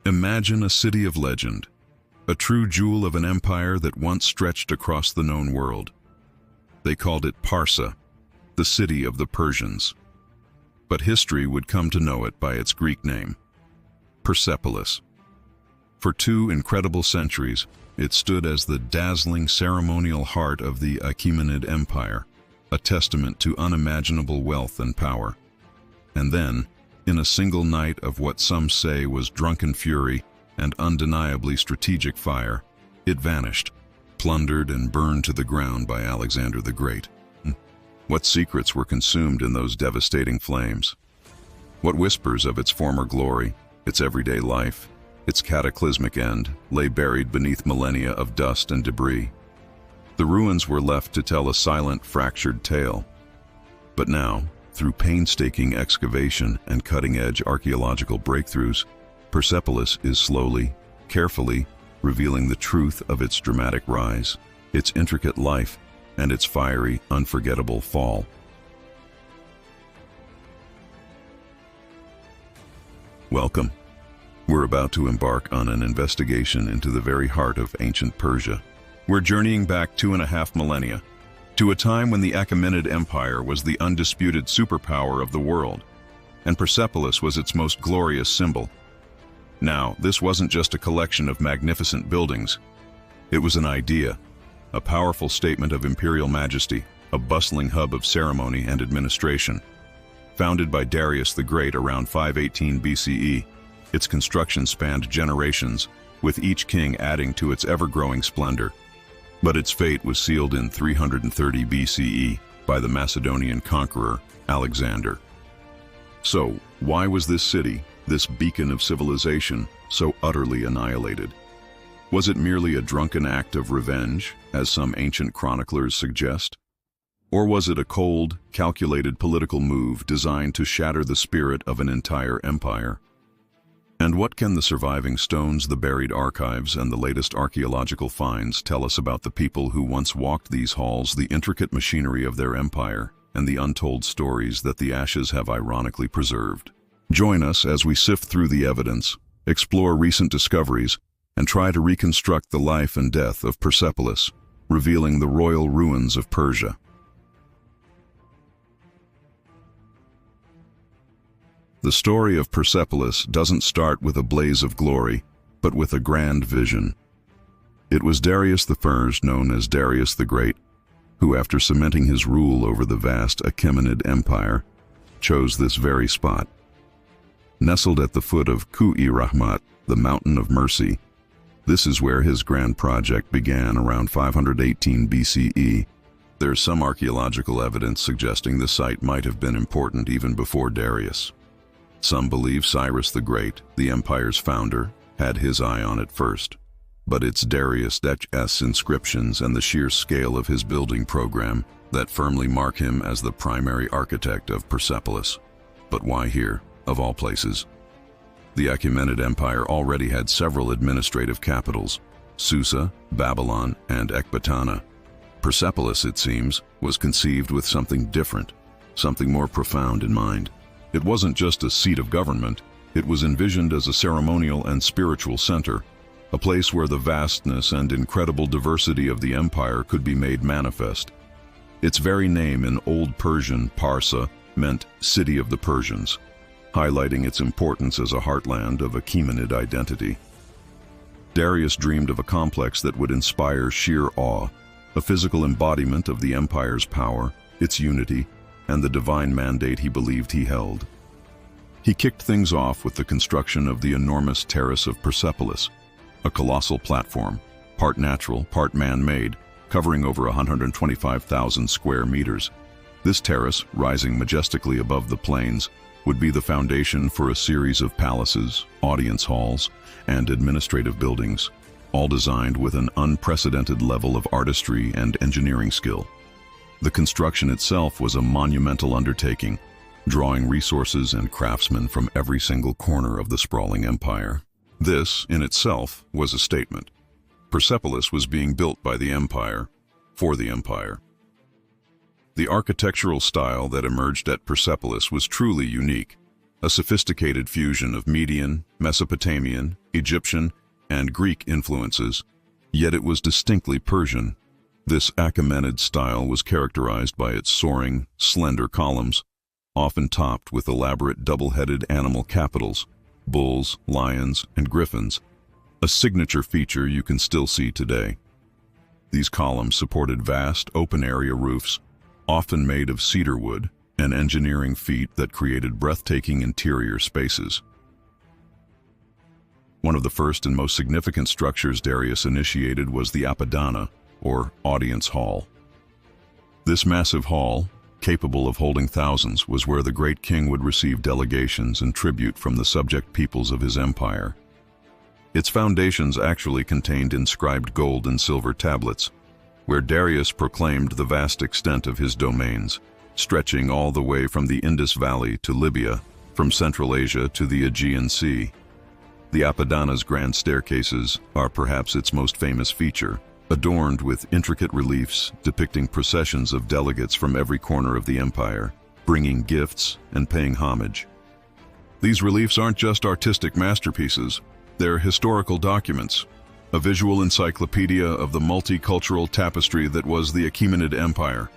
Imagine a city of legend, a true jewel of an empire that once stretched across the known world. They called it Parsa, the city of the Persians. But history would come to know it by its Greek name, Persepolis. For 2 incredible centuries, it stood as the dazzling ceremonial heart of the Achaemenid Empire, a testament to unimaginable wealth and power. And then, in a single night of what some say was drunken fury and undeniably strategic fire, it vanished, plundered and burned to the ground by Alexander the Great. What secrets were consumed in those devastating flames? What whispers of its former glory, its everyday life, its cataclysmic end, lay buried beneath millennia of dust and debris? The ruins were left to tell a silent, fractured tale. But now, through painstaking excavation and cutting-edge archaeological breakthroughs, Persepolis is slowly, carefully revealing the truth of its dramatic rise, its intricate life, and its fiery, unforgettable fall. Welcome. We're about to embark on an investigation into the very heart of ancient Persia. We're journeying back 2.5 millennia, to a time when the Achaemenid Empire was the undisputed superpower of the world, and Persepolis was its most glorious symbol. Now, this wasn't just a collection of magnificent buildings. It was an idea, a powerful statement of imperial majesty, a bustling hub of ceremony and administration. Founded by Darius the Great around 518 BCE, its construction spanned generations, with each king adding to its ever-growing splendor. But its fate was sealed in 330 BCE by the Macedonian conqueror, Alexander. So, why was this city, this beacon of civilization, so utterly annihilated? Was it merely a drunken act of revenge, as some ancient chroniclers suggest? Or was it a cold, calculated political move designed to shatter the spirit of an entire empire? And what can the surviving stones, the buried archives, and the latest archaeological finds tell us about the people who once walked these halls, the intricate machinery of their empire, and the untold stories that the ashes have ironically preserved? Join us as we sift through the evidence, explore recent discoveries, and try to reconstruct the life and death of Persepolis, revealing the royal ruins of Persia. The story of Persepolis doesn't start with a blaze of glory, but with a grand vision. It was Darius I, known as Darius the Great, who, after cementing his rule over the vast Achaemenid Empire, chose this very spot. Nestled at the foot of Ku'i Rahmat, the Mountain of Mercy, this is where his grand project began around 518 BCE. There's some archaeological evidence suggesting the site might have been important even before Darius. Some believe Cyrus the Great, the empire's founder, had his eye on it first. But it's Darius' inscriptions and the sheer scale of his building program that firmly mark him as the primary architect of Persepolis. But why here, of all places? The Achaemenid Empire already had several administrative capitals: Susa, Babylon, and Ecbatana. Persepolis, it seems, was conceived with something different, something more profound in mind. It wasn't just a seat of government, it was envisioned as a ceremonial and spiritual center, a place where the vastness and incredible diversity of the empire could be made manifest. Its very name in Old Persian, Parsa, meant City of the Persians, highlighting its importance as a heartland of Achaemenid identity. Darius dreamed of a complex that would inspire sheer awe, a physical embodiment of the empire's power, its unity, and the divine mandate he believed he held. He kicked things off with the construction of the enormous Terrace of Persepolis, a colossal platform, part natural, part man-made, covering over 125,000 square meters. This terrace, rising majestically above the plains, would be the foundation for a series of palaces, audience halls, and administrative buildings, all designed with an unprecedented level of artistry and engineering skill. The construction itself was a monumental undertaking, drawing resources and craftsmen from every single corner of the sprawling empire. This, in itself, was a statement. Persepolis was being built by the empire, for the empire. The architectural style that emerged at Persepolis was truly unique, a sophisticated fusion of Median, Mesopotamian, Egyptian, and Greek influences, yet it was distinctly Persian. This Achaemenid style was characterized by its soaring, slender columns, often topped with elaborate double-headed animal capitals, bulls, lions, and griffins, a signature feature you can still see today. These columns supported vast, open-area roofs, often made of cedar wood, an engineering feat that created breathtaking interior spaces. One of the first and most significant structures Darius initiated was the Apadana, or audience hall. This massive hall, capable of holding thousands, was where the great king would receive delegations and tribute from the subject peoples of his empire. Its foundations actually contained inscribed gold and silver tablets, where Darius proclaimed the vast extent of his domains, stretching all the way from the Indus Valley to Libya, from Central Asia to the Aegean Sea. The Apadana's grand staircases are perhaps its most famous feature, adorned with intricate reliefs depicting processions of delegates from every corner of the empire, bringing gifts and paying homage. These reliefs aren't just artistic masterpieces, they're historical documents, a visual encyclopedia of the multicultural tapestry that was the Achaemenid Empire.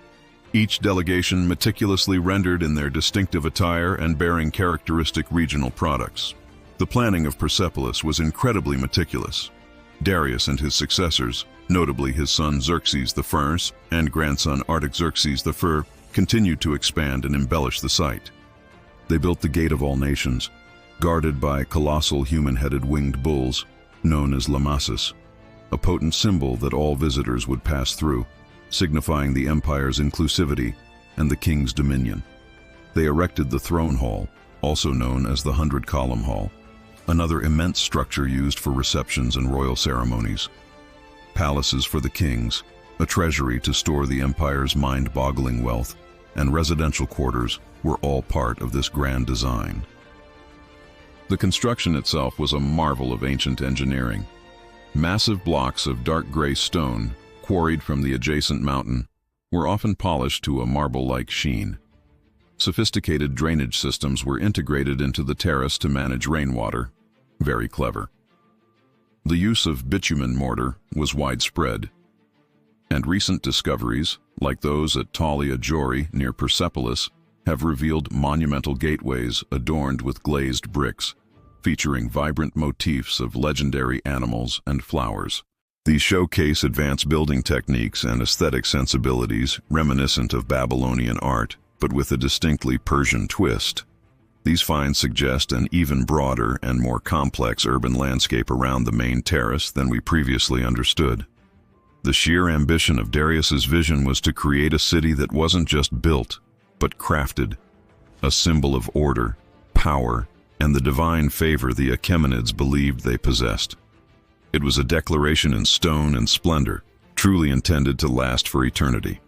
Each delegation meticulously rendered in their distinctive attire and bearing characteristic regional products. The planning of Persepolis was incredibly meticulous. Darius and his successors, notably his son Xerxes I and grandson Artaxerxes I, continued to expand and embellish the site. They built the Gate of All Nations, guarded by colossal human-headed winged bulls, known as lamases, a potent symbol that all visitors would pass through, signifying the empire's inclusivity and the king's dominion. They erected the Throne Hall, also known as the 100-Column Hall, another immense structure used for receptions and royal ceremonies. Palaces for the kings, a treasury to store the empire's mind-boggling wealth, and residential quarters were all part of this grand design. The construction itself was a marvel of ancient engineering. Massive blocks of dark gray stone, quarried from the adjacent mountain, were often polished to a marble-like sheen. Sophisticated drainage systems were integrated into the terrace to manage rainwater. Very clever. The use of bitumen mortar was widespread, and recent discoveries, like those at Tali-Ajori near Persepolis, have revealed monumental gateways adorned with glazed bricks, featuring vibrant motifs of legendary animals and flowers. These showcase advanced building techniques and aesthetic sensibilities reminiscent of Babylonian art, but with a distinctly Persian twist. These finds suggest an even broader and more complex urban landscape around the main terrace than we previously understood. The sheer ambition of Darius's vision was to create a city that wasn't just built, but crafted, a symbol of order, power, and the divine favor the Achaemenids believed they possessed. It was a declaration in stone and splendor, truly intended to last for eternity.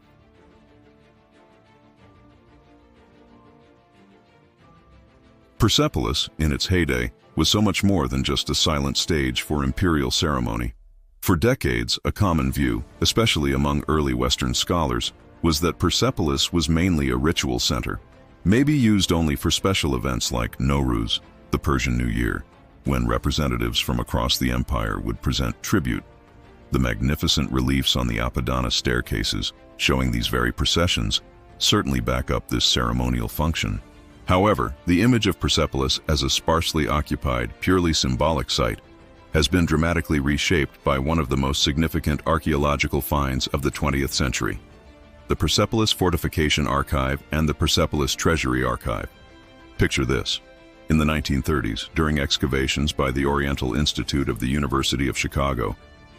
Persepolis, in its heyday, was so much more than just a silent stage for imperial ceremony. For decades, a common view, especially among early Western scholars, was that Persepolis was mainly a ritual center, maybe used only for special events like Nowruz, the Persian New Year, when representatives from across the empire would present tribute. The magnificent reliefs on the Apadana staircases, showing these very processions, certainly back up this ceremonial function. However, the image of Persepolis as a sparsely occupied, purely symbolic site has been dramatically reshaped by one of the most significant archaeological finds of the 20th century, the Persepolis Fortification Archive and the Persepolis Treasury Archive. Picture this. In the 1930s, during excavations by the Oriental Institute of the University of Chicago,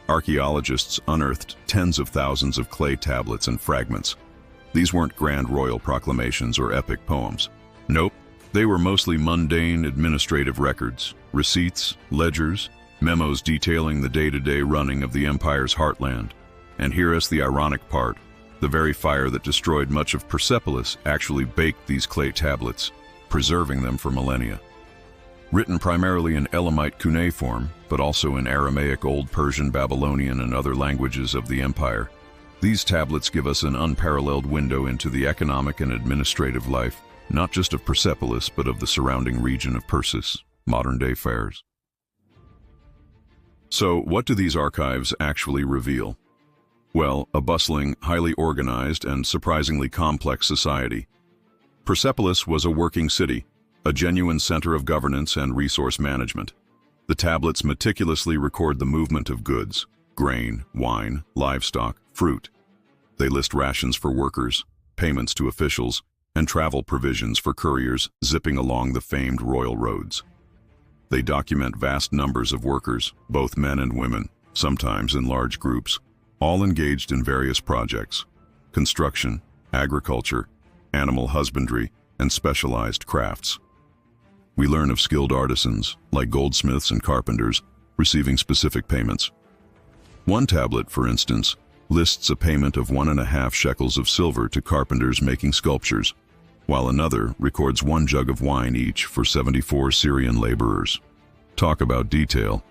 archaeologists unearthed tens of thousands of clay tablets and fragments. These weren't grand royal proclamations or epic poems. Nope, they were mostly mundane administrative records, receipts, ledgers, memos detailing the day-to-day running of the empire's heartland. And here is the ironic part. The very fire that destroyed much of Persepolis actually baked these clay tablets, preserving them for millennia. Written primarily in Elamite cuneiform, but also in Aramaic, Old Persian, Babylonian, and other languages of the empire, these tablets give us an unparalleled window into the economic and administrative life not just of Persepolis but of the surrounding region of Persis, modern-day Fars. So, what do these archives actually reveal? Well, a bustling, highly organized, and surprisingly complex society. Persepolis was a working city, a genuine center of governance and resource management. The tablets meticulously record the movement of goods, grain, wine, livestock, fruit. They list rations for workers, payments to officials, and travel provisions for couriers zipping along the famed royal roads. They document vast numbers of workers, both men and women, sometimes in large groups, all engaged in various projects: construction, agriculture, animal husbandry, and specialized crafts. We learn of skilled artisans, like goldsmiths and carpenters, receiving specific payments. One tablet, for instance, lists a payment of 1.5 shekels of silver to carpenters making sculptures, while another records 1 jug of wine each for 74 Syrian laborers. Talk about detail.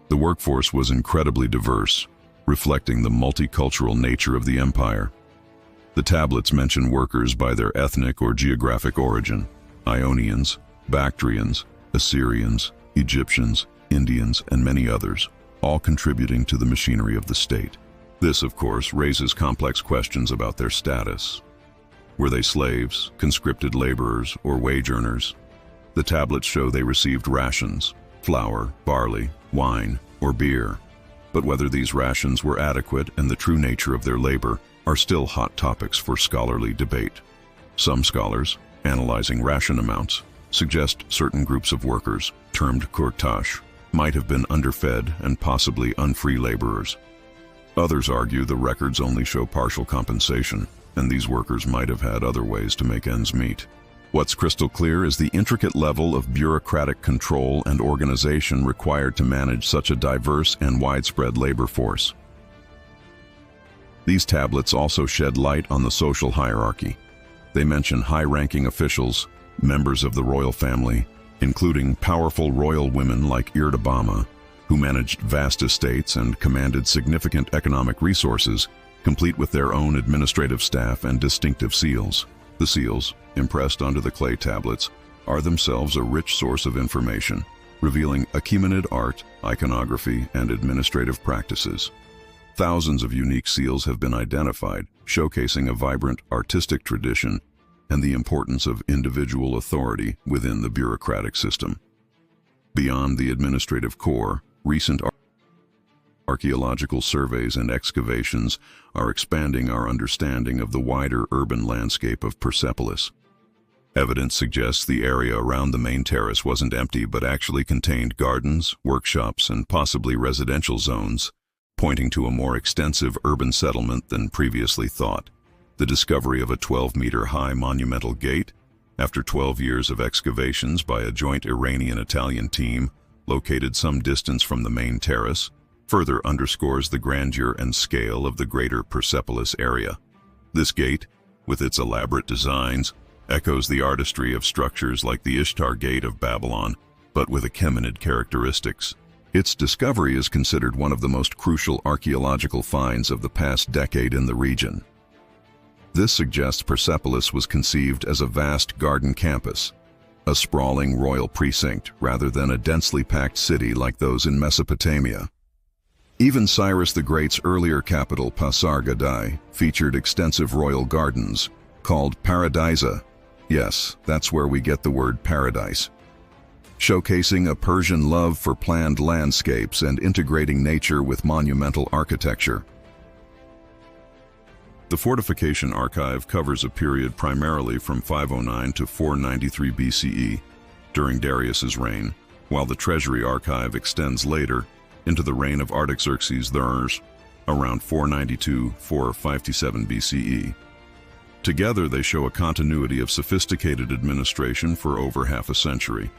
The workforce was incredibly diverse, reflecting the multicultural nature of the empire. The tablets mention workers by their ethnic or geographic origin: Ionians, Bactrians, Assyrians, Egyptians, Indians, and many others, all contributing to the machinery of the state. This, of course, raises complex questions about their status. Were they slaves, conscripted laborers, or wage earners? The tablets show they received rations: flour, barley, wine, or beer. But whether these rations were adequate and the true nature of their labor are still hot topics for scholarly debate. Some scholars, analyzing ration amounts, suggest certain groups of workers, termed kurtash, might have been underfed and possibly unfree laborers. Others argue the records only show partial compensation, and these workers might have had other ways to make ends meet. What's crystal clear is the intricate level of bureaucratic control and organization required to manage such a diverse and widespread labor force. These tablets also shed light on the social hierarchy. They mention high-ranking officials, members of the royal family, including powerful royal women like Irdabama, who managed vast estates and commanded significant economic resources, complete with their own administrative staff and distinctive seals. The seals, impressed onto the clay tablets, are themselves a rich source of information, revealing Achaemenid art, iconography, and administrative practices. Thousands of unique seals have been identified, showcasing a vibrant artistic tradition and the importance of individual authority within the bureaucratic system. Beyond the administrative core, recent archaeological surveys and excavations are expanding our understanding of the wider urban landscape of Persepolis. Evidence suggests the area around the main terrace wasn't empty but actually contained gardens, workshops, and possibly residential zones, pointing to a more extensive urban settlement than previously thought. The discovery of a 12-meter-high monumental gate, after 12 years of excavations by a joint Iranian-Italian team located some distance from the main terrace, further underscores the grandeur and scale of the greater Persepolis area. This gate, with its elaborate designs, echoes the artistry of structures like the Ishtar Gate of Babylon, but with Achaemenid characteristics. Its discovery is considered one of the most crucial archaeological finds of the past decade in the region. This suggests Persepolis was conceived as a vast garden campus, a sprawling royal precinct rather than a densely packed city like those in Mesopotamia. Even Cyrus the Great's earlier capital, Pasargadae, featured extensive royal gardens, called paradisa. Yes, that's where we get the word paradise. Showcasing a Persian love for planned landscapes and integrating nature with monumental architecture. The Fortification Archive covers a period primarily from 509 to 493 BCE, during Darius's reign, while the Treasury Archive extends later into the reign of Artaxerxes I, around 492–457 BCE. Together, they show a continuity of sophisticated administration for over half a century.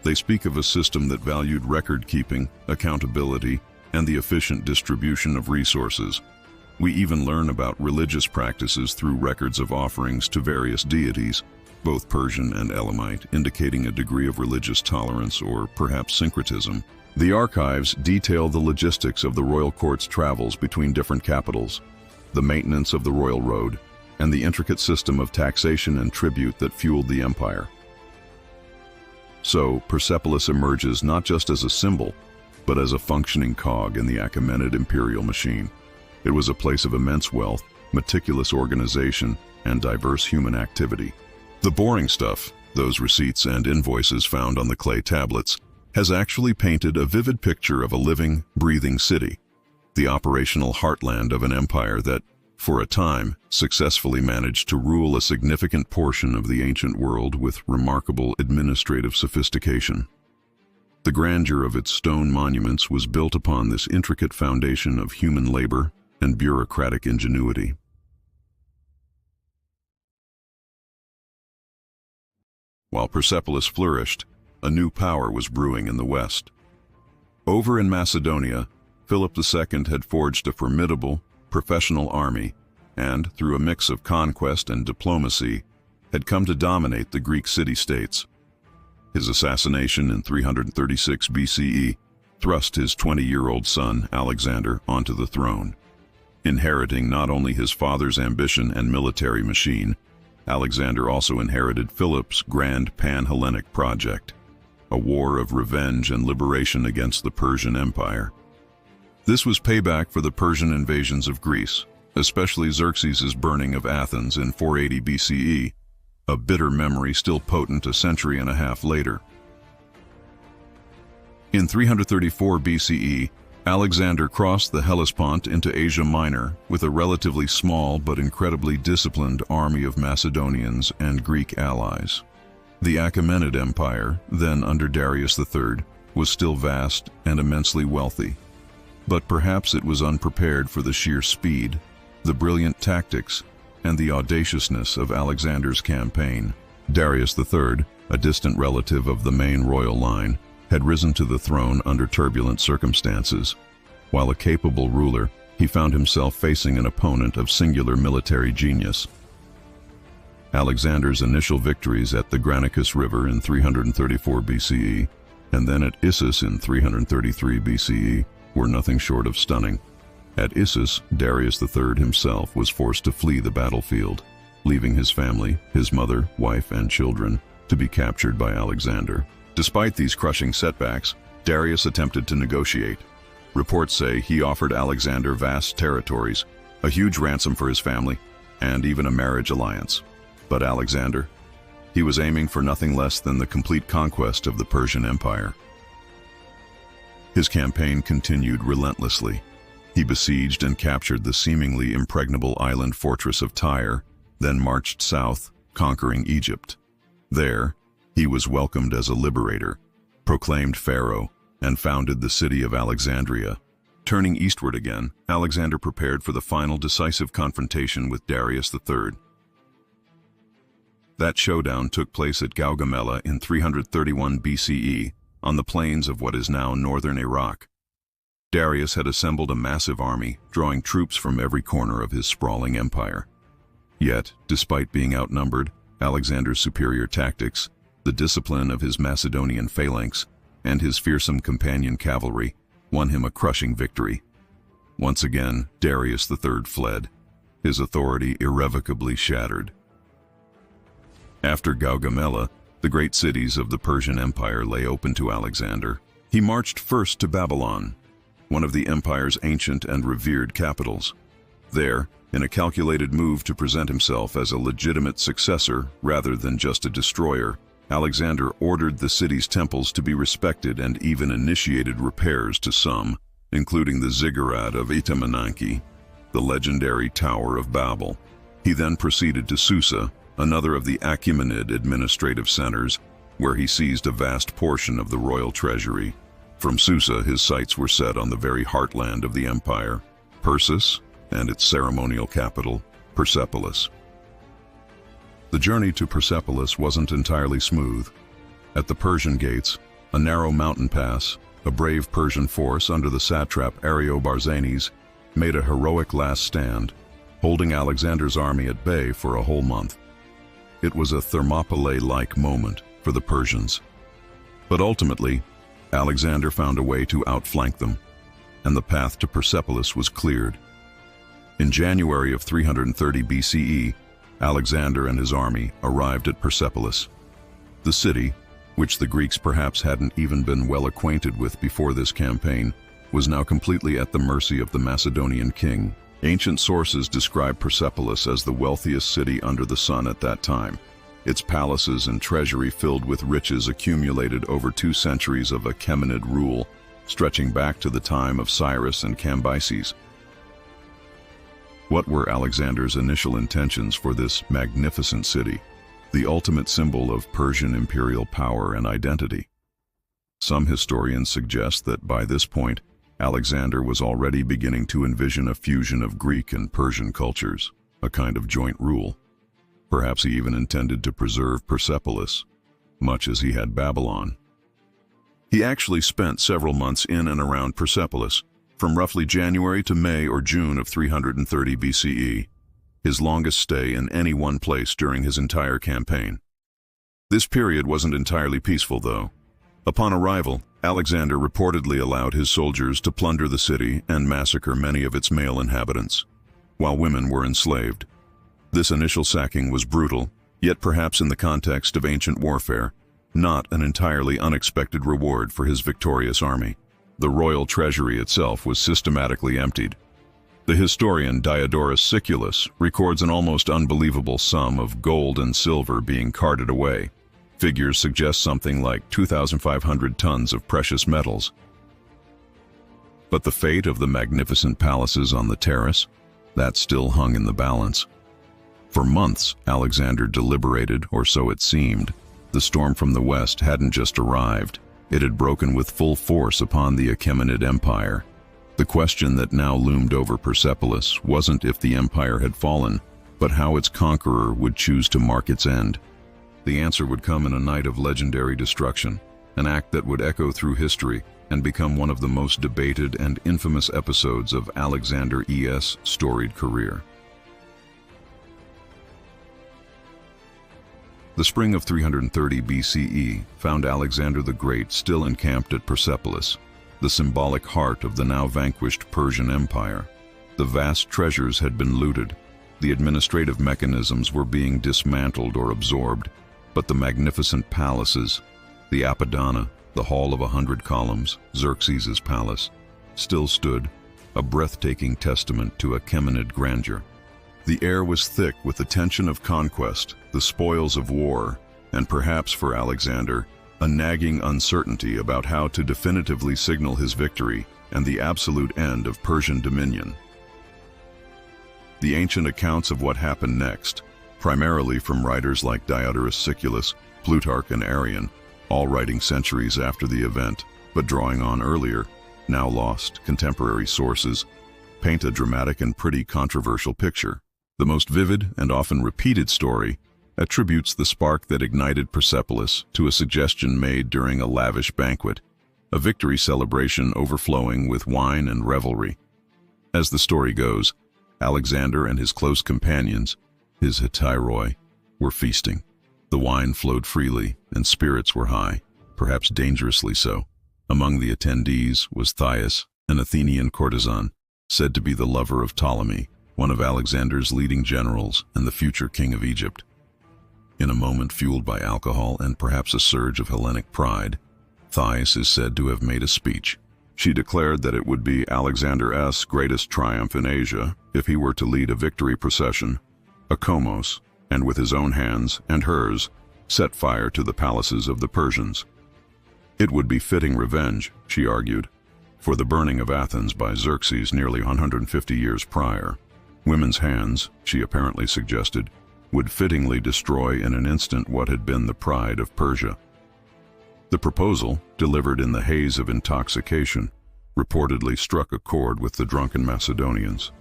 They speak of a system that valued record-keeping, accountability, and the efficient distribution of resources. We even learn about religious practices through records of offerings to various deities, both Persian and Elamite, indicating a degree of religious tolerance or perhaps syncretism. The archives detail the logistics of the royal court's travels between different capitals, the maintenance of the royal road, and the intricate system of taxation and tribute that fueled the empire. So, Persepolis emerges not just as a symbol, but as a functioning cog in the Achaemenid imperial machine. It was a place of immense wealth, meticulous organization, and diverse human activity. The boring stuff, those receipts and invoices found on the clay tablets, has actually painted a vivid picture of a living, breathing city, the operational heartland of an empire that, for a time, successfully managed to rule a significant portion of the ancient world with remarkable administrative sophistication. The grandeur of its stone monuments was built upon this intricate foundation of human labor and bureaucratic ingenuity. While Persepolis flourished, a new power was brewing in the west. Over in Macedonia, Philip II had forged a formidable, professional army and, through a mix of conquest and diplomacy, had come to dominate the Greek city-states. His assassination in 336 BCE thrust his 20-year-old son, Alexander, onto the throne. Inheriting not only his father's ambition and military machine, Alexander also inherited Philip's grand pan-Hellenic project, a war of revenge and liberation against the Persian Empire. This was payback for the Persian invasions of Greece, especially Xerxes' burning of Athens in 480 BCE, a bitter memory still potent a century and a half later. In 334 BCE, Alexander crossed the Hellespont into Asia Minor with a relatively small but incredibly disciplined army of Macedonians and Greek allies. The Achaemenid Empire, then under Darius III, was still vast and immensely wealthy. But perhaps it was unprepared for the sheer speed, the brilliant tactics, and the audaciousness of Alexander's campaign. Darius III, a distant relative of the main royal line, had risen to the throne under turbulent circumstances. While a capable ruler, he found himself facing an opponent of singular military genius. Alexander's initial victories at the Granicus River in 334 BCE, and then at Issus in 333 BCE, were nothing short of stunning. At Issus, Darius III himself was forced to flee the battlefield, leaving his family, his mother, wife, and children, to be captured by Alexander. Despite these crushing setbacks, Darius attempted to negotiate. Reports say he offered Alexander vast territories, a huge ransom for his family, and even a marriage alliance. But Alexander, he was aiming for nothing less than the complete conquest of the Persian Empire. His campaign continued relentlessly. He besieged and captured the seemingly impregnable island fortress of Tyre, then marched south, conquering Egypt. There, he was welcomed as a liberator, proclaimed pharaoh, and founded the city of Alexandria. Turning eastward again, Alexander prepared for the final decisive confrontation with Darius III. That showdown took place at Gaugamela in 331 BCE, on the plains of what is now northern Iraq. Darius had assembled a massive army, drawing troops from every corner of his sprawling empire. Yet, despite being outnumbered, Alexander's superior tactics, the discipline of his Macedonian phalanx, and his fearsome companion cavalry won him a crushing victory. Once again, Darius III fled, his authority irrevocably shattered. After Gaugamela, the great cities of the Persian Empire lay open to Alexander. He marched first to Babylon, one of the empire's ancient and revered capitals. There, in a calculated move to present himself as a legitimate successor rather than just a destroyer, Alexander ordered the city's temples to be respected and even initiated repairs to some, including the ziggurat of Itamananki, the legendary Tower of Babel. He then proceeded to Susa, another of the Achaemenid administrative centers, where he seized a vast portion of the royal treasury. From Susa, his sights were set on the very heartland of the empire, Persis, and its ceremonial capital, Persepolis. The journey to Persepolis wasn't entirely smooth. At the Persian gates, a narrow mountain pass, a brave Persian force under the satrap Ariobarzanes made a heroic last stand, holding Alexander's army at bay for a whole month. It was a Thermopylae-like moment for the Persians. But ultimately, Alexander found a way to outflank them, and the path to Persepolis was cleared. In January of 330 BCE, Alexander and his army arrived at Persepolis. The city, which the Greeks perhaps hadn't even been well acquainted with before this campaign, was now completely at the mercy of the Macedonian king. Ancient sources describe Persepolis as the wealthiest city under the sun at that time, its palaces and treasury filled with riches accumulated over 2 centuries of Achaemenid rule, stretching back to the time of Cyrus and Cambyses. What were Alexander's initial intentions for this magnificent city, the ultimate symbol of Persian imperial power and identity? Some historians suggest that by this point, Alexander was already beginning to envision a fusion of Greek and Persian cultures, a kind of joint rule. Perhaps he even intended to preserve Persepolis, much as he had Babylon. He actually spent several months in and around Persepolis, from roughly January to May or June of 330 BCE, his longest stay in any one place during his entire campaign. This period wasn't entirely peaceful, though. Upon arrival, Alexander reportedly allowed his soldiers to plunder the city and massacre many of its male inhabitants, while women were enslaved. This initial sacking was brutal, yet perhaps in the context of ancient warfare, not an entirely unexpected reward for his victorious army. The royal treasury itself was systematically emptied. The historian Diodorus Siculus records an almost unbelievable sum of gold and silver being carted away. Figures suggest something like 2,500 tons of precious metals. But the fate of the magnificent palaces on the terrace, that still hung in the balance. For months, Alexander deliberated, or so it seemed. The storm from the west hadn't just arrived. It had broken with full force upon the Achaemenid Empire. The question that now loomed over Persepolis wasn't if the empire had fallen, but how its conqueror would choose to mark its end. The answer would come in a night of legendary destruction, an act that would echo through history and become one of the most debated and infamous episodes of Alexander's storied career. The spring of 330 BCE found Alexander the Great still encamped at Persepolis, the symbolic heart of the now vanquished Persian Empire. The vast treasures had been looted, the administrative mechanisms were being dismantled or absorbed, but the magnificent palaces, the Apadana, the Hall of 100 Columns, Xerxes' palace, still stood, a breathtaking testament to Achaemenid grandeur. The air was thick with the tension of conquest, the spoils of war, and perhaps for Alexander, a nagging uncertainty about how to definitively signal his victory and the absolute end of Persian dominion. The ancient accounts of what happened next, primarily from writers like Diodorus Siculus, Plutarch, and Arrian, all writing centuries after the event, but drawing on earlier, now lost, contemporary sources, paint a dramatic and pretty controversial picture. The most vivid and often repeated story attributes the spark that ignited Persepolis to a suggestion made during a lavish banquet, a victory celebration overflowing with wine and revelry. As the story goes, Alexander and his close companions, his hetairoi, were feasting. The wine flowed freely and spirits were high, perhaps dangerously so. Among the attendees was Thais, an Athenian courtesan, said to be the lover of Ptolemy, one of Alexander's leading generals and the future king of Egypt. In a moment fueled by alcohol and perhaps a surge of Hellenic pride, Thais is said to have made a speech. She declared that it would be Alexander's greatest triumph in Asia if he were to lead a victory procession, a komos, and with his own hands and hers, set fire to the palaces of the Persians. It would be fitting revenge, she argued, for the burning of Athens by Xerxes nearly 150 years prior. Women's hands, she apparently suggested, would fittingly destroy in an instant what had been the pride of Persia. The proposal, delivered in the haze of intoxication, reportedly struck a chord with the drunken Macedonians.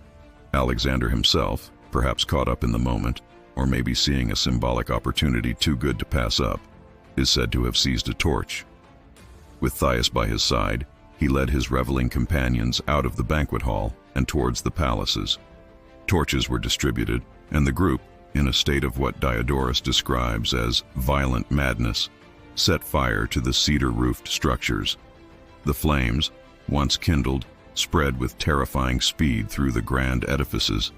Alexander himself, perhaps caught up in the moment, or maybe seeing a symbolic opportunity too good to pass up, is said to have seized a torch. With Thais by his side, he led his reveling companions out of the banquet hall and towards the palaces. Torches were distributed, and the group, in a state of what Diodorus describes as violent madness, set fire to the cedar-roofed structures. The flames, once kindled, spread with terrifying speed through the grand edifices,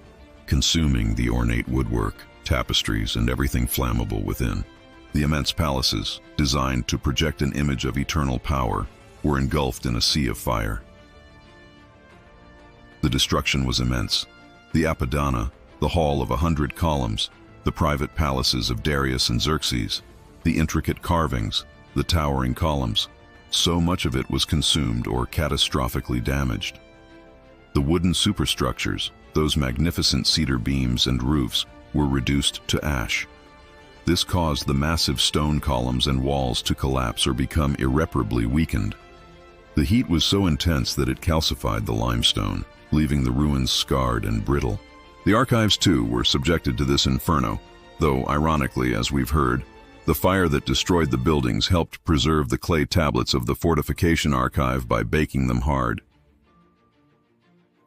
consuming the ornate woodwork, tapestries, and everything flammable within. The immense palaces, designed to project an image of eternal power, were engulfed in a sea of fire. The destruction was immense. The Apadana, the hall of 100 columns, the private palaces of Darius and Xerxes, the intricate carvings, the towering columns, so much of it was consumed or catastrophically damaged. The wooden superstructures, those magnificent cedar beams and roofs, were reduced to ash. This caused the massive stone columns and walls to collapse or become irreparably weakened. The heat was so intense that it calcified the limestone, leaving the ruins scarred and brittle. The archives, too, were subjected to this inferno, though, ironically, as we've heard, the fire that destroyed the buildings helped preserve the clay tablets of the Fortification Archive by baking them hard.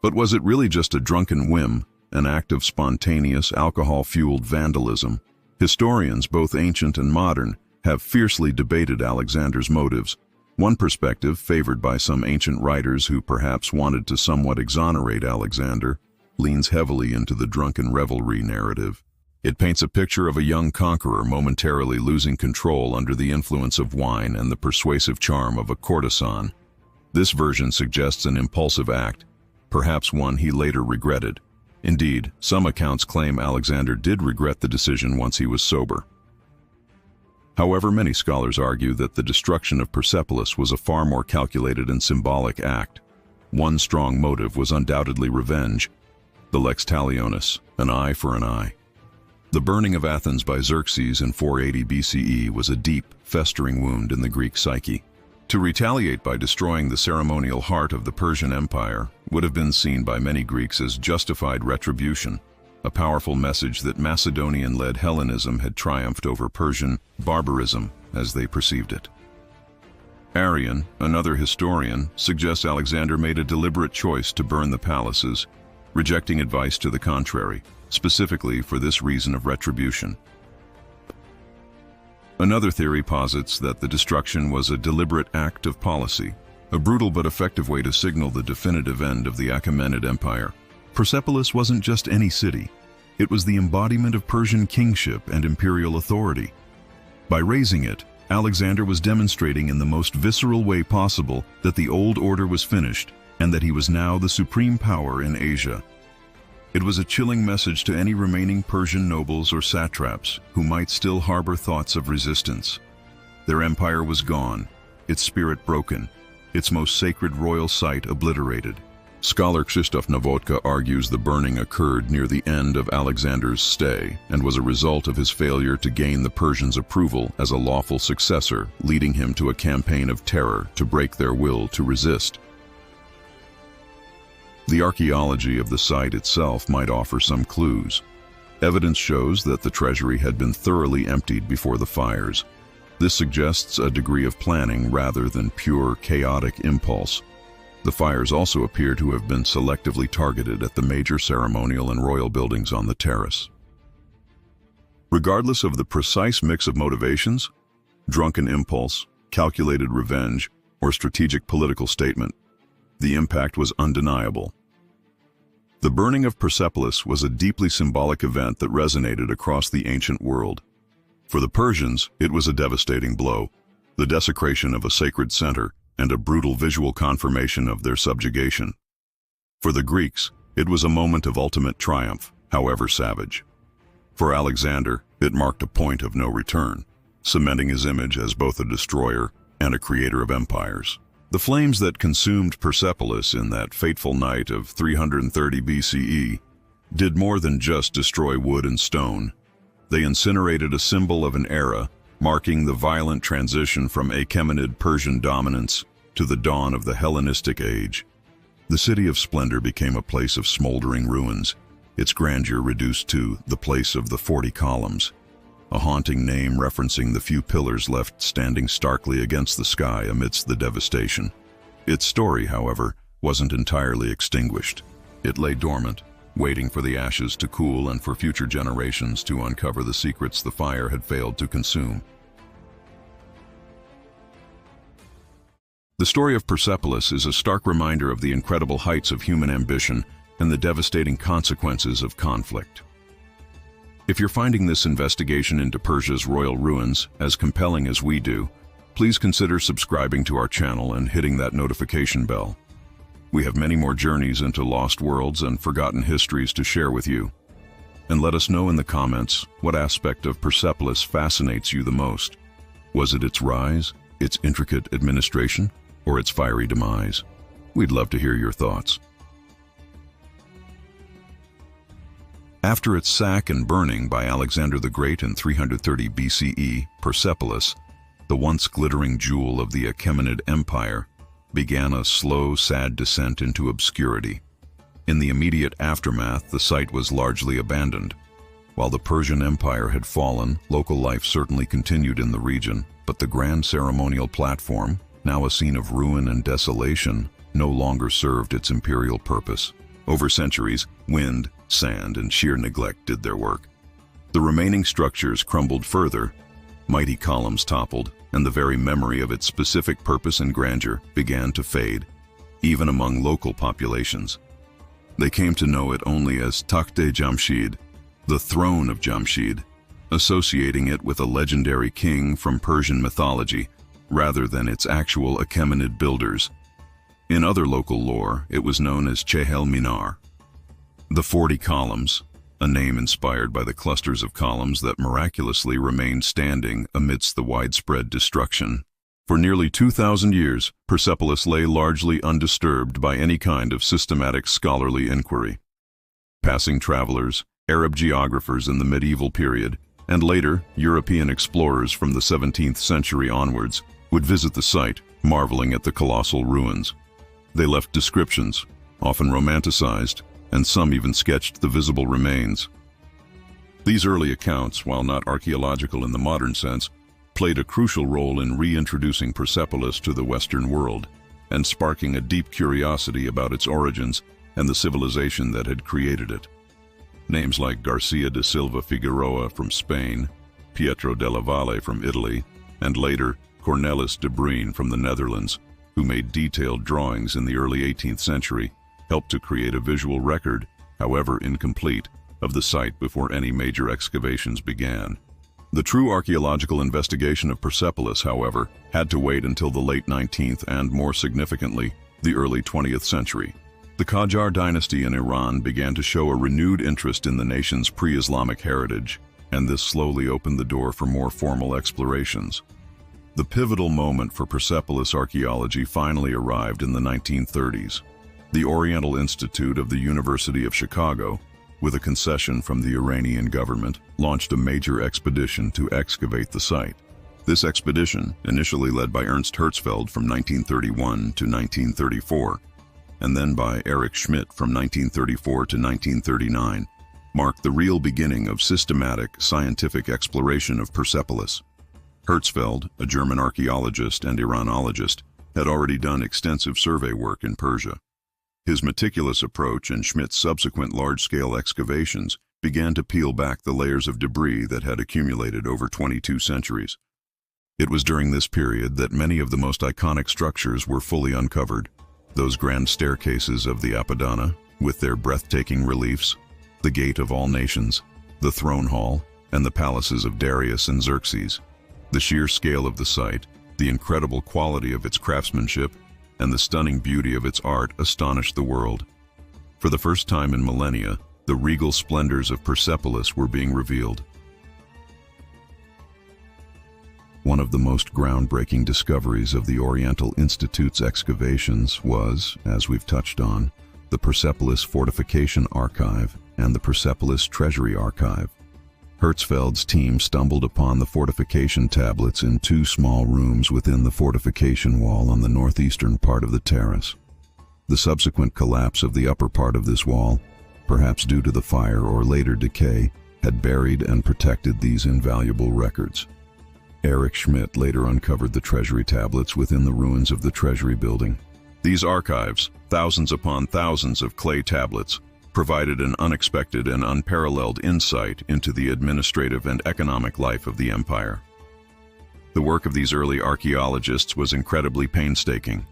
But was it really just a drunken whim, an act of spontaneous, alcohol-fueled vandalism? Historians, both ancient and modern, have fiercely debated Alexander's motives. One perspective, favored by some ancient writers who perhaps wanted to somewhat exonerate Alexander, leans heavily into the drunken revelry narrative. It paints a picture of a young conqueror momentarily losing control under the influence of wine and the persuasive charm of a courtesan. This version suggests an impulsive act, perhaps one he later regretted. Indeed, some accounts claim Alexander did regret the decision once he was sober. However, many scholars argue that the destruction of Persepolis was a far more calculated and symbolic act. One strong motive was undoubtedly revenge, the lex talionis, an eye for an eye. The burning of Athens by Xerxes in 480 BCE was a deep, festering wound in the Greek psyche. To retaliate by destroying the ceremonial heart of the Persian Empire would have been seen by many Greeks as justified retribution, a powerful message that Macedonian-led Hellenism had triumphed over Persian barbarism as they perceived it. Arrian, another historian, suggests Alexander made a deliberate choice to burn the palaces, rejecting advice to the contrary, specifically for this reason of retribution. Another theory posits that the destruction was a deliberate act of policy, a brutal but effective way to signal the definitive end of the Achaemenid Empire. Persepolis wasn't just any city. It was the embodiment of Persian kingship and imperial authority. By razing it, Alexander was demonstrating in the most visceral way possible that the old order was finished and that he was now the supreme power in Asia. It was a chilling message to any remaining Persian nobles or satraps who might still harbor thoughts of resistance. Their empire was gone, its spirit broken, its most sacred royal site obliterated. Scholar Krzysztof Nowodka argues the burning occurred near the end of Alexander's stay and was a result of his failure to gain the Persians' approval as a lawful successor, leading him to a campaign of terror to break their will to resist. The archaeology of the site itself might offer some clues. Evidence shows that the treasury had been thoroughly emptied before the fires. This suggests a degree of planning rather than pure chaotic impulse. The fires also appear to have been selectively targeted at the major ceremonial and royal buildings on the terrace. Regardless of the precise mix of motivations, drunken impulse, calculated revenge, or strategic political statement, the impact was undeniable. The burning of Persepolis was a deeply symbolic event that resonated across the ancient world. For the Persians, it was a devastating blow, the desecration of a sacred center and a brutal visual confirmation of their subjugation. For the Greeks, it was a moment of ultimate triumph, however savage. For Alexander, it marked a point of no return, cementing his image as both a destroyer and a creator of empires. The flames that consumed Persepolis in that fateful night of 330 BCE did more than just destroy wood and stone. They incinerated a symbol of an era, marking the violent transition from Achaemenid Persian dominance to the dawn of the Hellenistic age. The city of splendor became a place of smoldering ruins, its grandeur reduced to the place of the 40 columns, a haunting name referencing the few pillars left standing starkly against the sky amidst the devastation. Its story, however, wasn't entirely extinguished. It lay dormant, waiting for the ashes to cool and for future generations to uncover the secrets the fire had failed to consume. The story of Persepolis is a stark reminder of the incredible heights of human ambition and the devastating consequences of conflict. If you're finding this investigation into Persia's royal ruins as compelling as we do, please consider subscribing to our channel and hitting that notification bell. We have many more journeys into lost worlds and forgotten histories to share with you. And let us know in the comments what aspect of Persepolis fascinates you the most. Was it its rise, its intricate administration, or its fiery demise? We'd love to hear your thoughts. After its sack and burning by Alexander the Great in 330 BCE, Persepolis, the once glittering jewel of the Achaemenid Empire, began a slow, sad descent into obscurity. In the immediate aftermath, the site was largely abandoned. While the Persian Empire had fallen, local life certainly continued in the region, but the grand ceremonial platform, now a scene of ruin and desolation, no longer served its imperial purpose. Over centuries, wind, sand, and sheer neglect did their work. The remaining structures crumbled further, mighty columns toppled, and the very memory of its specific purpose and grandeur began to fade, even among local populations. They came to know it only as Takht-e Jamshid, the throne of Jamshid, associating it with a legendary king from Persian mythology, rather than its actual Achaemenid builders. In other local lore, it was known as Chehel Minar. The 40 columns, a name inspired by the clusters of columns that miraculously remained standing amidst the widespread destruction. For nearly 2,000 years, Persepolis lay largely undisturbed by any kind of systematic scholarly inquiry. Passing travelers, Arab geographers in the medieval period, and later European explorers from the 17th century onwards, would visit the site, marveling at the colossal ruins. They left descriptions, often romanticized, and some even sketched the visible remains. These early accounts, while not archaeological in the modern sense, played a crucial role in reintroducing Persepolis to the Western world and sparking a deep curiosity about its origins and the civilization that had created it. Names like Garcia de Silva Figueroa from Spain, Pietro della Valle from Italy, and later Cornelis de Bruyn from the Netherlands, who made detailed drawings in the early 18th century, helped to create a visual record, however incomplete, of the site before any major excavations began. The true archaeological investigation of Persepolis, however, had to wait until the late 19th and, more significantly, the early 20th century. The Qajar dynasty in Iran began to show a renewed interest in the nation's pre-Islamic heritage, and this slowly opened the door for more formal explorations. The pivotal moment for Persepolis archaeology finally arrived in the 1930s. The Oriental Institute of the University of Chicago, with a concession from the Iranian government, launched a major expedition to excavate the site. This expedition, initially led by Ernst Herzfeld from 1931 to 1934, and then by Erich Schmidt from 1934 to 1939, marked the real beginning of systematic scientific exploration of Persepolis. Herzfeld, a German archaeologist and Iranologist, had already done extensive survey work in Persia. His meticulous approach and Schmidt's subsequent large-scale excavations began to peel back the layers of debris that had accumulated over 22 centuries. It was during this period that many of the most iconic structures were fully uncovered. Those grand staircases of the Apadana, with their breathtaking reliefs, the Gate of All Nations, the Throne Hall, and the palaces of Darius and Xerxes. The sheer scale of the site, the incredible quality of its craftsmanship, and the stunning beauty of its art astonished the world. For the first time in millennia, the regal splendors of Persepolis were being revealed. One of the most groundbreaking discoveries of the Oriental Institute's excavations was, as we've touched on, the Persepolis Fortification Archive and the Persepolis Treasury Archive. Herzfeld's team stumbled upon the fortification tablets in two small rooms within the fortification wall on the northeastern part of the terrace. The subsequent collapse of the upper part of this wall, perhaps due to the fire or later decay, had buried and protected these invaluable records. Erich Schmidt later uncovered the treasury tablets within the ruins of the Treasury building. These archives, thousands upon thousands of clay tablets, provided an unexpected and unparalleled insight into the administrative and economic life of the empire. The work of these early archaeologists was incredibly painstaking.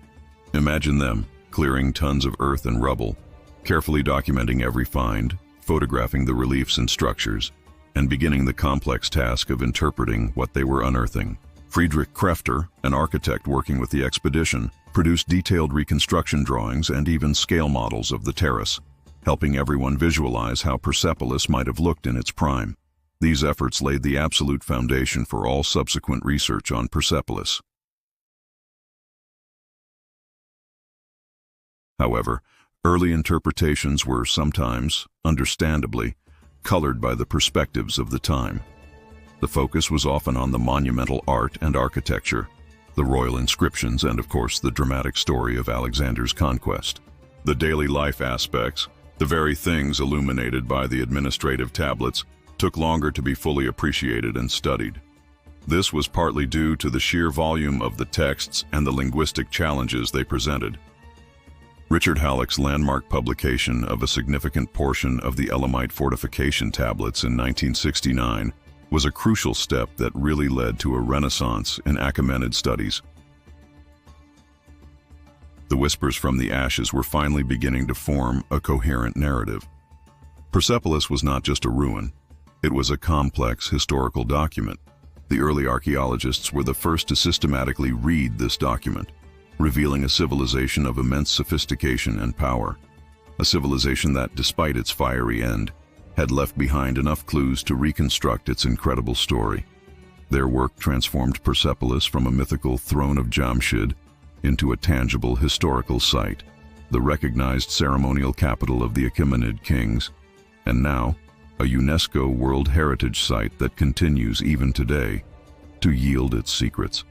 Imagine them, clearing tons of earth and rubble, carefully documenting every find, photographing the reliefs and structures, and beginning the complex task of interpreting what they were unearthing. Friedrich Krefter, an architect working with the expedition, produced detailed reconstruction drawings and even scale models of the terrace, helping everyone visualize how Persepolis might have looked in its prime. These efforts laid the absolute foundation for all subsequent research on Persepolis. However, early interpretations were sometimes, understandably, colored by the perspectives of the time. The focus was often on the monumental art and architecture, the royal inscriptions, and of course the dramatic story of Alexander's conquest. The daily life aspects, the very things illuminated by the administrative tablets, took longer to be fully appreciated and studied. This was partly due to the sheer volume of the texts and the linguistic challenges they presented. Richard Halleck's landmark publication of a significant portion of the Elamite fortification tablets in 1969 was a crucial step that really led to a renaissance in Achaemenid studies. The whispers from the ashes were finally beginning to form a coherent narrative. Persepolis was not just a ruin, it was a complex historical document. The early archaeologists were the first to systematically read this document, revealing a civilization of immense sophistication and power. A civilization that, despite its fiery end, had left behind enough clues to reconstruct its incredible story. Their work transformed Persepolis from a mythical throne of Jamshid into a tangible historical site, the recognized ceremonial capital of the Achaemenid kings, and now a UNESCO World Heritage Site that continues even today to yield its secrets.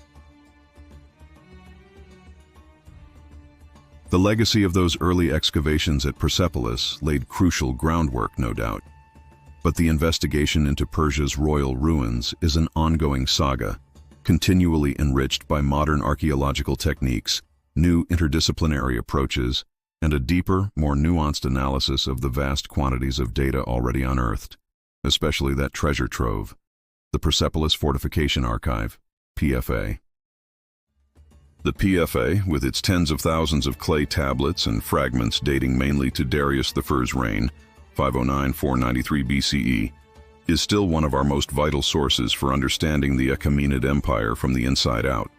The legacy of those early excavations at Persepolis laid crucial groundwork, no doubt. But the investigation into Persia's royal ruins is an ongoing saga, continually enriched by modern archaeological techniques, new interdisciplinary approaches, and a deeper, more nuanced analysis of the vast quantities of data already unearthed, especially that treasure trove, the Persepolis Fortification Archive, PFA. The PFA, with its tens of thousands of clay tablets and fragments dating mainly to Darius the First's reign, 509–493 BCE, is still one of our most vital sources for understanding the Achaemenid Empire from the inside out.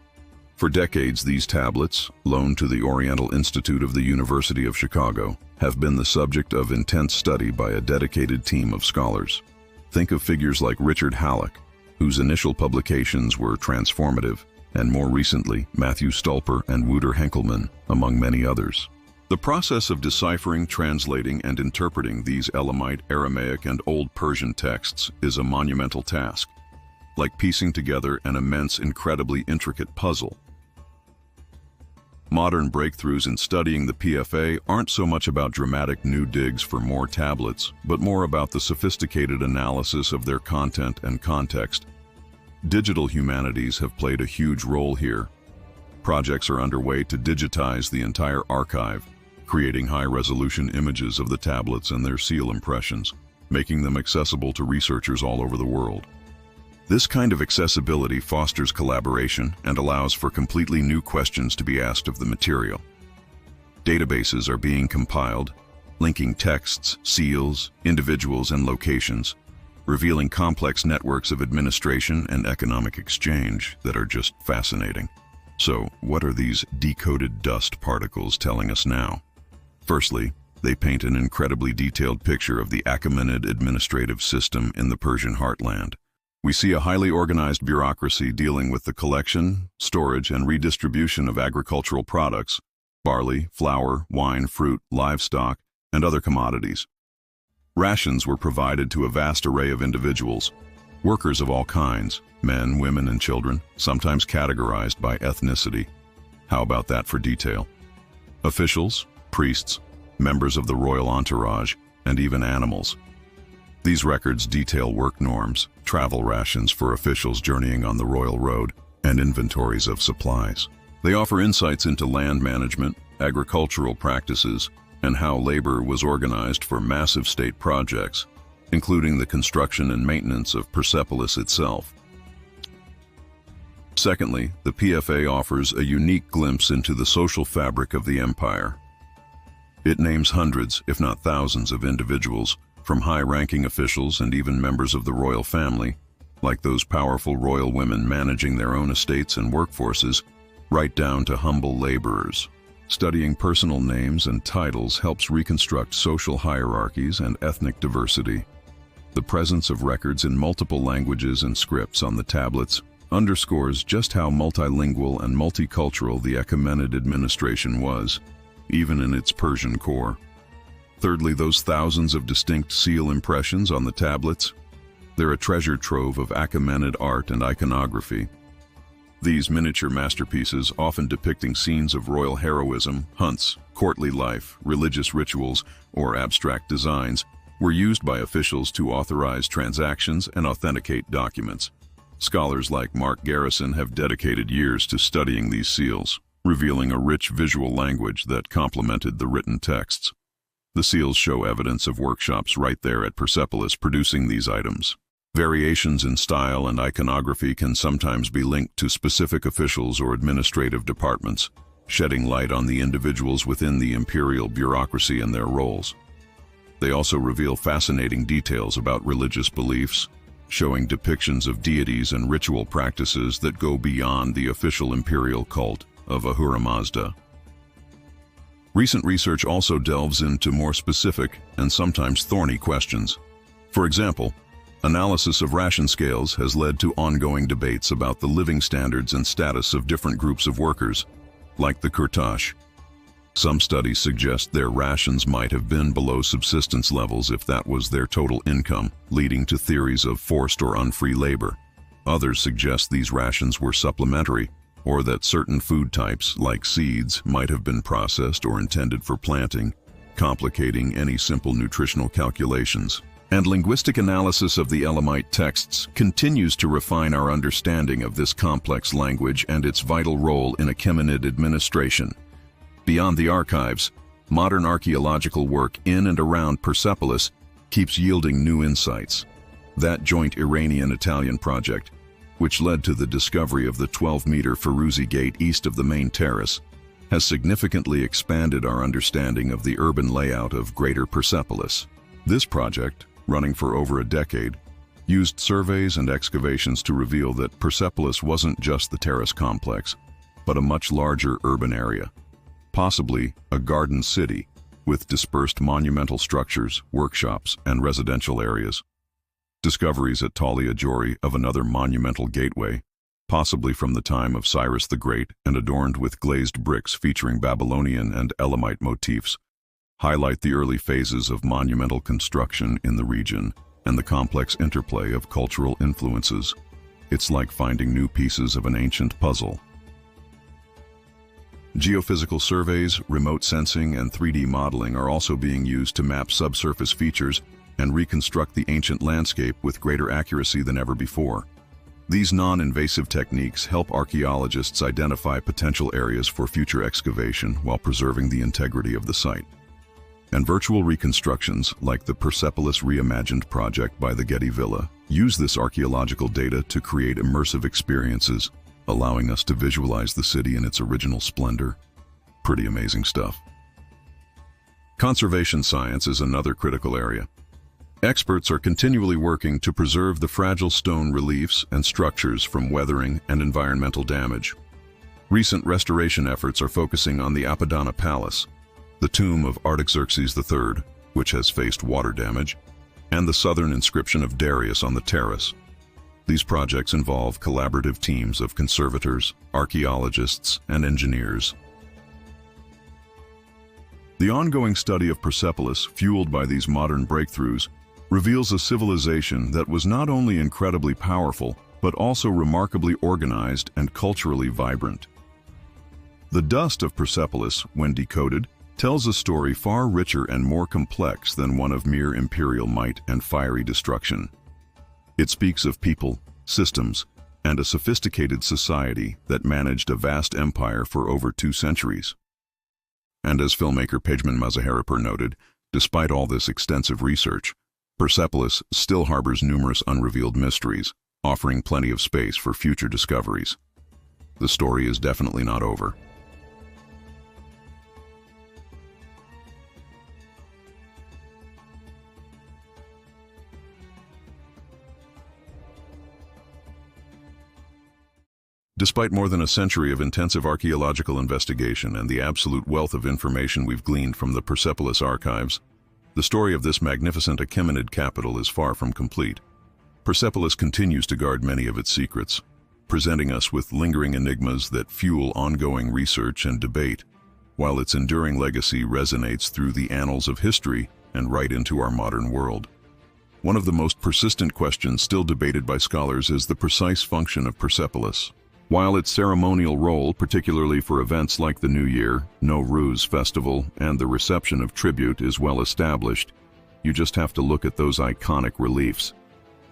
For decades, these tablets, loaned to the Oriental Institute of the University of Chicago, have been the subject of intense study by a dedicated team of scholars. Think of figures like Richard Halleck, whose initial publications were transformative, and more recently, Matthew Stulper and Wouter Henkelmann, among many others. The process of deciphering, translating, and interpreting these Elamite, Aramaic, and Old Persian texts is a monumental task, like piecing together an immense, incredibly intricate puzzle. Modern breakthroughs in studying the PFA aren't so much about dramatic new digs for more tablets, but more about the sophisticated analysis of their content and context. Digital humanities have played a huge role here. Projects are underway to digitize the entire archive, creating high-resolution images of the tablets and their seal impressions, making them accessible to researchers all over the world. This kind of accessibility fosters collaboration and allows for completely new questions to be asked of the material. Databases are being compiled, linking texts, seals, individuals, and locations, revealing complex networks of administration and economic exchange that are just fascinating. So, what are these decoded dust particles telling us now? Firstly, they paint an incredibly detailed picture of the Achaemenid administrative system in the Persian heartland. We see a highly organized bureaucracy dealing with the collection, storage, and redistribution of agricultural products, barley, flour, wine, fruit, livestock, and other commodities. Rations were provided to a vast array of individuals, workers of all kinds, men, women, and children, sometimes categorized by ethnicity. How about that for detail? Officials, priests, members of the royal entourage, and even animals. These records detail work norms, travel rations for officials journeying on the royal road, and inventories of supplies. They offer insights into land management, agricultural practices, and how labor was organized for massive state projects, including the construction and maintenance of Persepolis itself. Secondly, the PFA offers a unique glimpse into the social fabric of the empire. It names hundreds, if not thousands, of individuals from high-ranking officials and even members of the royal family, like those powerful royal women managing their own estates and workforces, right down to humble laborers. Studying personal names and titles helps reconstruct social hierarchies and ethnic diversity. The presence of records in multiple languages and scripts on the tablets underscores just how multilingual and multicultural the Achaemenid administration was, even in its Persian core. Thirdly, those thousands of distinct seal impressions on the tablets. They're a treasure trove of Achaemenid art and iconography. These miniature masterpieces, often depicting scenes of royal heroism, hunts, courtly life, religious rituals, or abstract designs, were used by officials to authorize transactions and authenticate documents. Scholars like Mark Garrison have dedicated years to studying these seals, revealing a rich visual language that complemented the written texts. The seals show evidence of workshops right there at Persepolis producing these items. Variations in style and iconography can sometimes be linked to specific officials or administrative departments, shedding light on the individuals within the imperial bureaucracy and their roles. They also reveal fascinating details about religious beliefs, showing depictions of deities and ritual practices that go beyond the official imperial cult of Ahura Mazda. Recent research also delves into more specific and sometimes thorny questions. For example, analysis of ration scales has led to ongoing debates about the living standards and status of different groups of workers, like the Kurtash. Some studies suggest their rations might have been below subsistence levels if that was their total income, leading to theories of forced or unfree labor. Others suggest these rations were supplementary, or that certain food types, like seeds, might have been processed or intended for planting, complicating any simple nutritional calculations. And linguistic analysis of the Elamite texts continues to refine our understanding of this complex language and its vital role in Achaemenid administration. Beyond the archives, modern archaeological work in and around Persepolis keeps yielding new insights. That joint Iranian-Italian project, which led to the discovery of the 12-meter Firuzi Gate east of the main terrace, has significantly expanded our understanding of the urban layout of Greater Persepolis. This project, running for over a decade, used surveys and excavations to reveal that Persepolis wasn't just the terrace complex, but a much larger urban area, possibly a garden city with dispersed monumental structures, workshops, and residential areas. Discoveries at Talia Jori of another monumental gateway, possibly from the time of Cyrus the Great and adorned with glazed bricks featuring Babylonian and Elamite motifs, highlight the early phases of monumental construction in the region and the complex interplay of cultural influences. It's like finding new pieces of an ancient puzzle. Geophysical surveys, remote sensing, and 3D modeling are also being used to map subsurface features and reconstruct the ancient landscape with greater accuracy than ever before. These non-invasive techniques help archaeologists identify potential areas for future excavation while preserving the integrity of the site. And virtual reconstructions, like the Persepolis Reimagined project by the Getty Villa, use this archaeological data to create immersive experiences, allowing us to visualize the city in its original splendor. Pretty amazing stuff. Conservation science is another critical area. Experts are continually working to preserve the fragile stone reliefs and structures from weathering and environmental damage. Recent restoration efforts are focusing on the Apadana Palace, the tomb of Artaxerxes III, which has faced water damage, and the southern inscription of Darius on the terrace. These projects involve collaborative teams of conservators, archaeologists, and engineers. The ongoing study of Persepolis, fueled by these modern breakthroughs, reveals a civilization that was not only incredibly powerful, but also remarkably organized and culturally vibrant. The dust of Persepolis, when decoded, tells a story far richer and more complex than one of mere imperial might and fiery destruction. It speaks of people, systems, and a sophisticated society that managed a vast empire for over 2 centuries. And as filmmaker Pejman Mazaheripour noted, despite all this extensive research, Persepolis still harbors numerous unrevealed mysteries, offering plenty of space for future discoveries. The story is definitely not over. Despite more than a century of intensive archaeological investigation and the absolute wealth of information we've gleaned from the Persepolis archives, the story of this magnificent Achaemenid capital is far from complete. Persepolis continues to guard many of its secrets, presenting us with lingering enigmas that fuel ongoing research and debate, while its enduring legacy resonates through the annals of history and right into our modern world. One of the most persistent questions still debated by scholars is the precise function of Persepolis. While its ceremonial role, particularly for events like the New Year, Nowruz festival, and the reception of tribute, is well established, you just have to look at those iconic reliefs.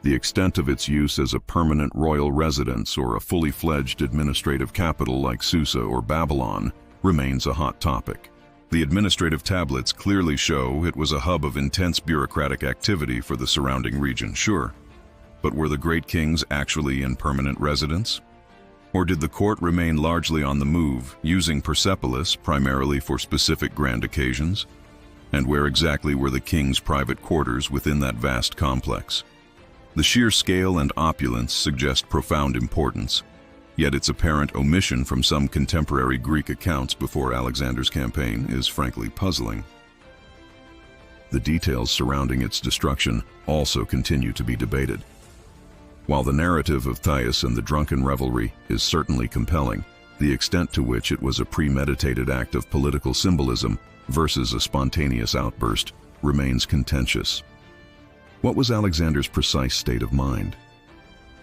The extent of its use as a permanent royal residence or a fully fledged administrative capital like Susa or Babylon remains a hot topic. The administrative tablets clearly show it was a hub of intense bureaucratic activity for the surrounding region, sure. But were the great kings actually in permanent residence? Or did the court remain largely on the move, using Persepolis primarily for specific grand occasions? And where exactly were the king's private quarters within that vast complex? The sheer scale and opulence suggest profound importance, yet its apparent omission from some contemporary Greek accounts before Alexander's campaign is frankly puzzling. The details surrounding its destruction also continue to be debated. While the narrative of Thais and the drunken revelry is certainly compelling, the extent to which it was a premeditated act of political symbolism versus a spontaneous outburst remains contentious. What was Alexander's precise state of mind?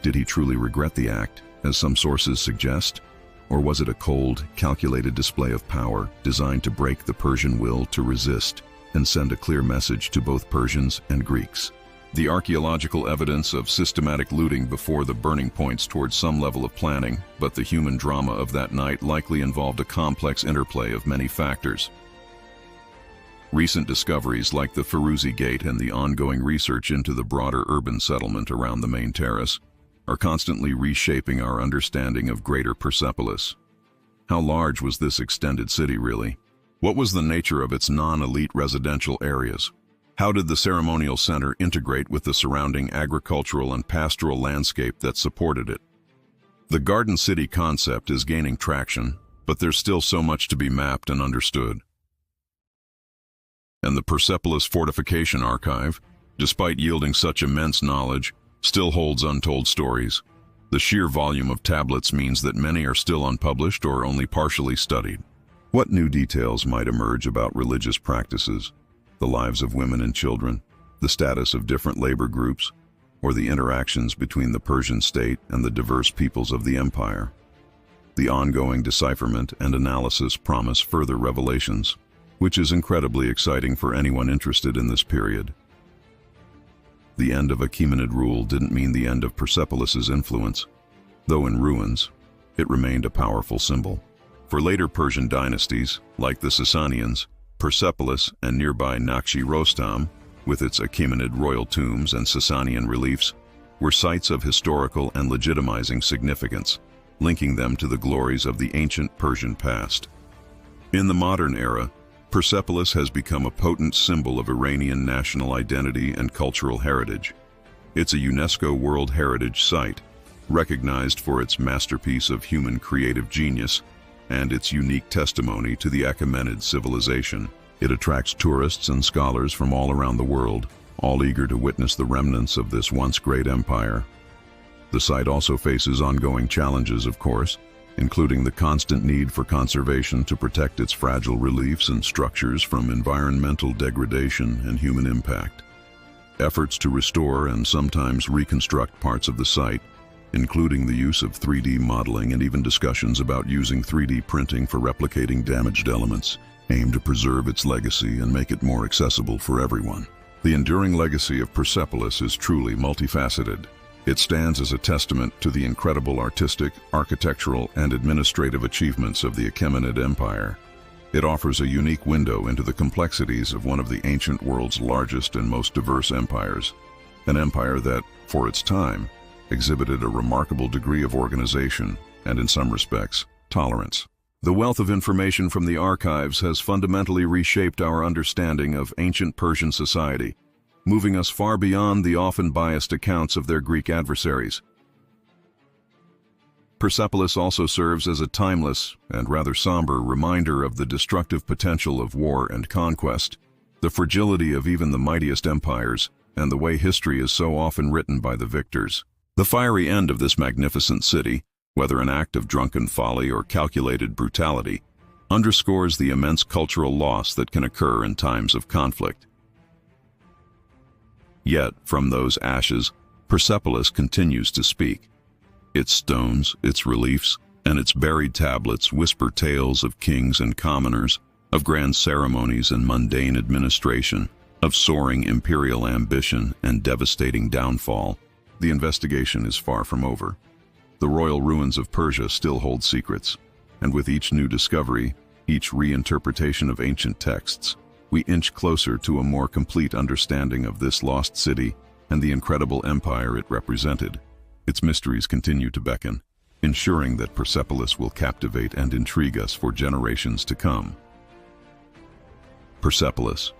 Did he truly regret the act, as some sources suggest, or was it a cold, calculated display of power designed to break the Persian will to resist and send a clear message to both Persians and Greeks? The archaeological evidence of systematic looting before the burning points towards some level of planning, but the human drama of that night likely involved a complex interplay of many factors. Recent discoveries like the Firuzi Gate and the ongoing research into the broader urban settlement around the main terrace are constantly reshaping our understanding of Greater Persepolis. How large was this extended city really? What was the nature of its non-elite residential areas? How did the ceremonial center integrate with the surrounding agricultural and pastoral landscape that supported it? The Garden City concept is gaining traction, but there's still so much to be mapped and understood. And the Persepolis Fortification Archive, despite yielding such immense knowledge, still holds untold stories. The sheer volume of tablets means that many are still unpublished or only partially studied. What new details might emerge about religious practices, the lives of women and children, the status of different labor groups, or the interactions between the Persian state and the diverse peoples of the empire? The ongoing decipherment and analysis promise further revelations, which is incredibly exciting for anyone interested in this period. The end of Achaemenid rule didn't mean the end of Persepolis's influence. Though in ruins, it remained a powerful symbol. For later Persian dynasties, like the Sasanians, Persepolis and nearby Nakshi-Rostam, with its Achaemenid royal tombs and Sasanian reliefs, were sites of historical and legitimizing significance, linking them to the glories of the ancient Persian past. In the modern era, Persepolis has become a potent symbol of Iranian national identity and cultural heritage. It's a UNESCO World Heritage Site, recognized for its masterpiece of human creative genius and its unique testimony to the Achaemenid civilization. It attracts tourists and scholars from all around the world, all eager to witness the remnants of this once great empire. The site also faces ongoing challenges, of course, including the constant need for conservation to protect its fragile reliefs and structures from environmental degradation and human impact. Efforts to restore and sometimes reconstruct parts of the site, including the use of 3D modeling and even discussions about using 3D printing for replicating damaged elements, aim to preserve its legacy and make it more accessible for everyone. The enduring legacy of Persepolis is truly multifaceted. It stands as a testament to the incredible artistic, architectural, and administrative achievements of the Achaemenid Empire. It offers a unique window into the complexities of one of the ancient world's largest and most diverse empires, an empire that, for its time, exhibited a remarkable degree of organization and, in some respects, tolerance. The wealth of information from the archives has fundamentally reshaped our understanding of ancient Persian society, moving us far beyond the often biased accounts of their Greek adversaries. Persepolis also serves as a timeless and rather somber reminder of the destructive potential of war and conquest, the fragility of even the mightiest empires, and the way history is so often written by the victors. The fiery end of this magnificent city, whether an act of drunken folly or calculated brutality, underscores the immense cultural loss that can occur in times of conflict. Yet, from those ashes, Persepolis continues to speak. Its stones, its reliefs, and its buried tablets whisper tales of kings and commoners, of grand ceremonies and mundane administration, of soaring imperial ambition and devastating downfall. The investigation is far from over. The royal ruins of Persia still hold secrets, and with each new discovery, each reinterpretation of ancient texts, we inch closer to a more complete understanding of this lost city and the incredible empire it represented. Its mysteries continue to beckon, ensuring that Persepolis will captivate and intrigue us for generations to come. Persepolis.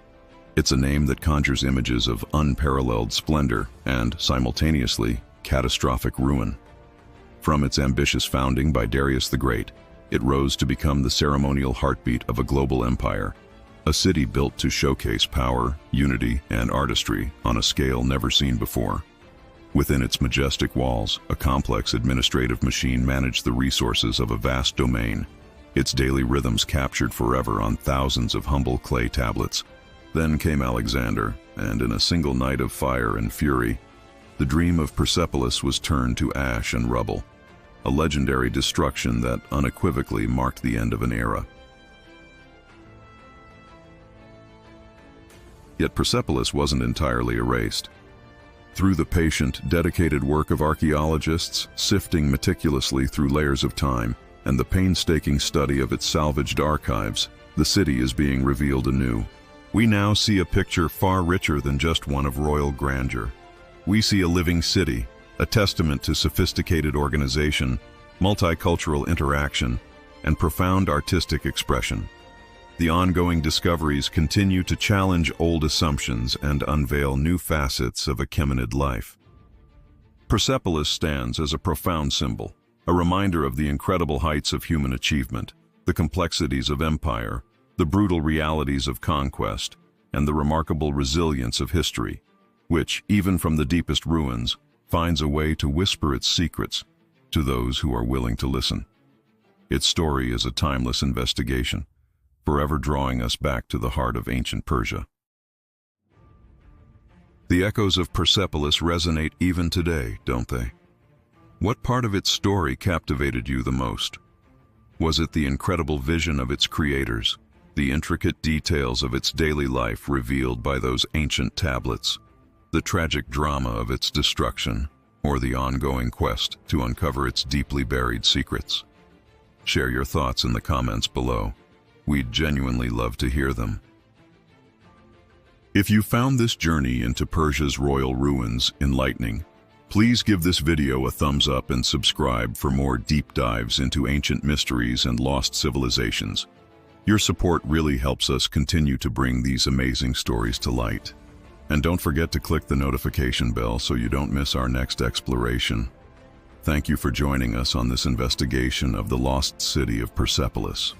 It's a name that conjures images of unparalleled splendor and, simultaneously, catastrophic ruin. From its ambitious founding by Darius the Great, it rose to become the ceremonial heartbeat of a global empire, a city built to showcase power, unity, and artistry on a scale never seen before. Within its majestic walls, a complex administrative machine managed the resources of a vast domain, its daily rhythms captured forever on thousands of humble clay tablets. Then came Alexander, and in a single night of fire and fury, the dream of Persepolis was turned to ash and rubble, a legendary destruction that unequivocally marked the end of an era. Yet Persepolis wasn't entirely erased. Through the patient, dedicated work of archaeologists, sifting meticulously through layers of time, and the painstaking study of its salvaged archives, the city is being revealed anew. We now see a picture far richer than just one of royal grandeur. We see a living city, a testament to sophisticated organization, multicultural interaction, and profound artistic expression. The ongoing discoveries continue to challenge old assumptions and unveil new facets of Achaemenid life. Persepolis stands as a profound symbol, a reminder of the incredible heights of human achievement, the complexities of empire, the brutal realities of conquest, and the remarkable resilience of history, which, even from the deepest ruins, finds a way to whisper its secrets to those who are willing to listen. Its story is a timeless investigation, forever drawing us back to the heart of ancient Persia. The echoes of Persepolis resonate even today, don't they? What part of its story captivated you the most? Was it the incredible vision of its creators, the intricate details of its daily life revealed by those ancient tablets, the tragic drama of its destruction, or the ongoing quest to uncover its deeply buried secrets? Share your thoughts in the comments below. We'd genuinely love to hear them. If you found this journey into Persia's royal ruins enlightening, please give this video a thumbs up and subscribe for more deep dives into ancient mysteries and lost civilizations. Your support really helps us continue to bring these amazing stories to light. And don't forget to click the notification bell so you don't miss our next exploration. Thank you for joining us on this investigation of the lost city of Persepolis.